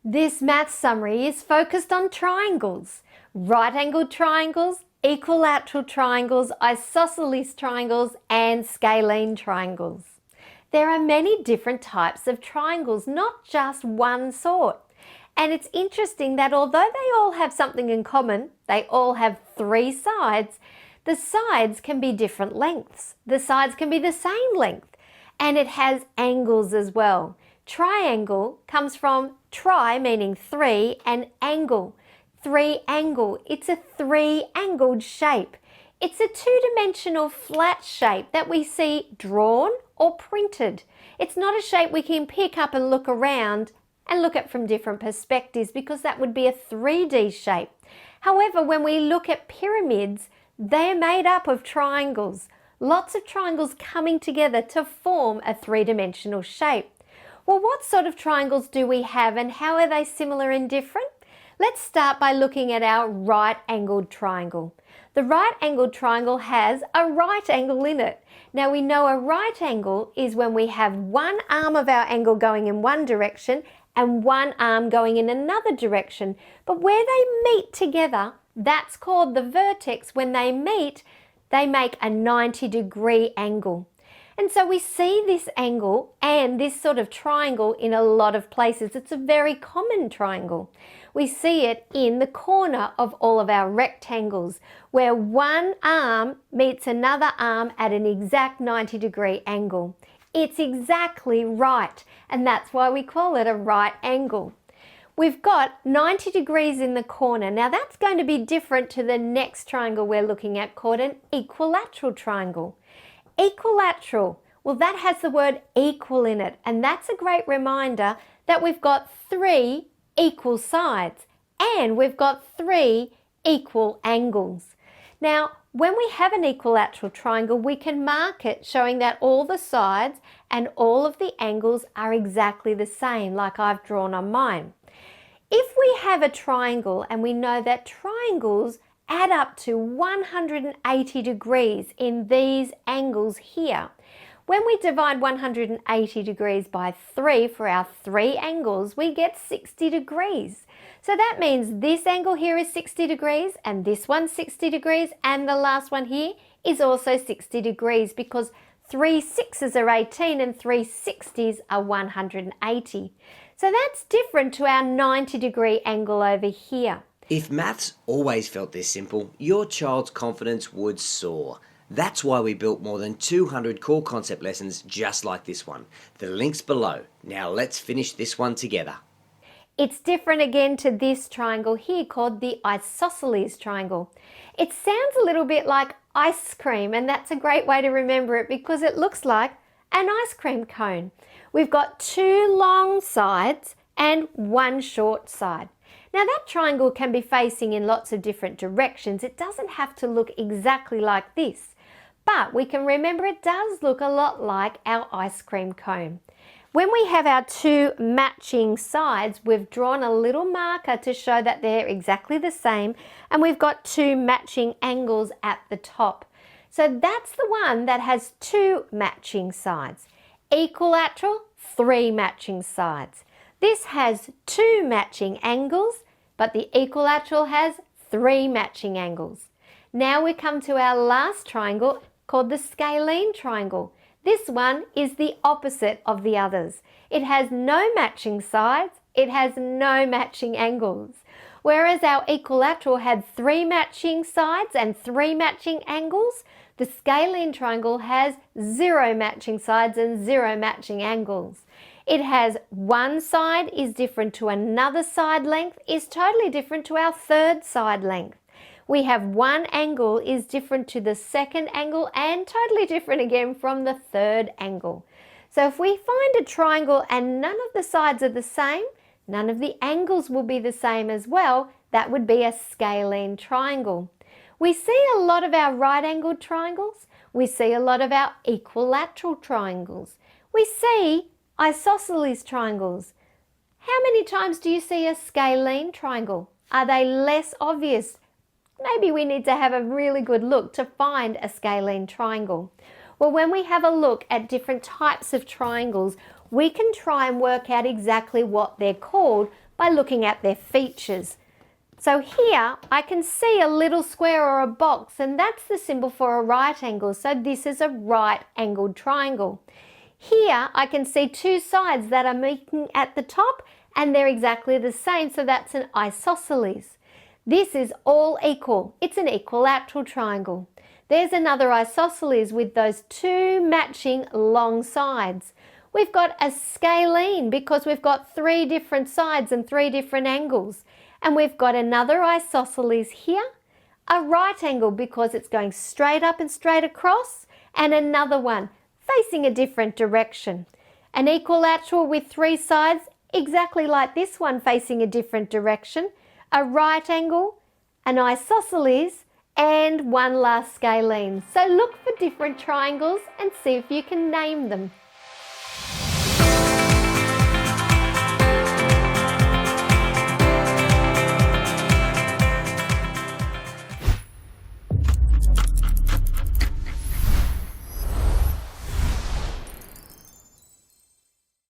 This math summary is focused on triangles, right-angled triangles, equilateral triangles, isosceles triangles, and scalene triangles. There are many different types of triangles, not just one sort. And it's interesting that although they all have something in common, they all have three sides, the sides can be different lengths. The sides can be the same length, and it has angles as well. Triangle comes from tri, meaning three, and angle, three angle. It's a three-angled shape. It's a two-dimensional flat shape that we see drawn or printed. It's not a shape we can pick up and look around and look at from different perspectives, because that would be a 3D shape. However, when we look at pyramids, they're made up of triangles. Lots of triangles coming together to form a three-dimensional shape. Well, what sort of triangles do we have, and how are they similar and different? Let's start by looking at our right-angled triangle. The right-angled triangle has a right angle in it. Now we know a right angle is when we have one arm of our angle going in one direction and one arm going in another direction. But where they meet together, that's called the vertex. When they meet, they make a 90-degree angle. And so we see this angle and this sort of triangle in a lot of places. It's a very common triangle. We see it in the corner of all of our rectangles, where one arm meets another arm at an exact 90-degree angle. It's exactly right, and that's why we call it a right angle. We've got 90 degrees in the corner. Now that's going to be different to the next triangle we're looking at, called an equilateral triangle. Equilateral, well, that has the word equal in it, and that's a great reminder that we've got three equal sides and we've got three equal angles. Now, when we have an equilateral triangle, we can mark it showing that all the sides and all of the angles are exactly the same, like I've drawn on mine. If we have a triangle and we know that triangles add up to 180 degrees in these angles here, when we divide 180 degrees by 3 for our three angles, we get 60 degrees. So that means this angle here is 60 degrees, and this one's 60 degrees, and the last one here is also 60 degrees, because 3 6s are 18 and 3 60s are 180. So that's different to our 90-degree angle over here. If maths always felt this simple, your child's confidence would soar. That's why we built more than 200 core concept lessons just like this one. The link's below. Now let's finish this one together. It's different again to this triangle here called the isosceles triangle. It sounds a little bit like ice cream, and that's a great way to remember it because it looks like an ice cream cone. We've got two long sides and one short side. Now that triangle can be facing in lots of different directions. It doesn't have to look exactly like this, but we can remember it does look a lot like our ice cream cone. When we have our two matching sides, we've drawn a little marker to show that they're exactly the same, and we've got two matching angles at the top. So that's the one that has two matching sides. Equilateral, three matching sides. This has two matching angles, but the equilateral has three matching angles. Now we come to our last triangle called the scalene triangle. This one is the opposite of the others. It has no matching sides, it has no matching angles. Whereas our equilateral had three matching sides and three matching angles, the scalene triangle has zero matching sides and zero matching angles. It has one side is different to another side length is totally different to our third side length. We have one angle is different to the second angle and totally different again from the third angle. So if we find a triangle and none of the sides are the same, none of the angles will be the same as well, that would be a scalene triangle. We see a lot of our right-angled triangles. We see a lot of our equilateral triangles. We see isosceles triangles. How many times do you see a scalene triangle? Are they less obvious? Maybe we need to have a really good look to find a scalene triangle. Well, when we have a look at different types of triangles, we can try and work out exactly what they're called by looking at their features. So here I can see a little square or a box, and that's the symbol for a right angle. So this is a right angled triangle. Here I can see two sides that are meeting at the top and they're exactly the same, so that's an isosceles. This is all equal. It's an equilateral triangle. There's another isosceles with those two matching long sides. We've got a scalene because we've got three different sides and three different angles. And we've got another isosceles here, a right angle because it's going straight up and straight across, and another one facing a different direction. An equilateral with three sides, exactly like this one facing a different direction, a right angle, an isosceles, and one last scalene. So look for different triangles and see if you can name them.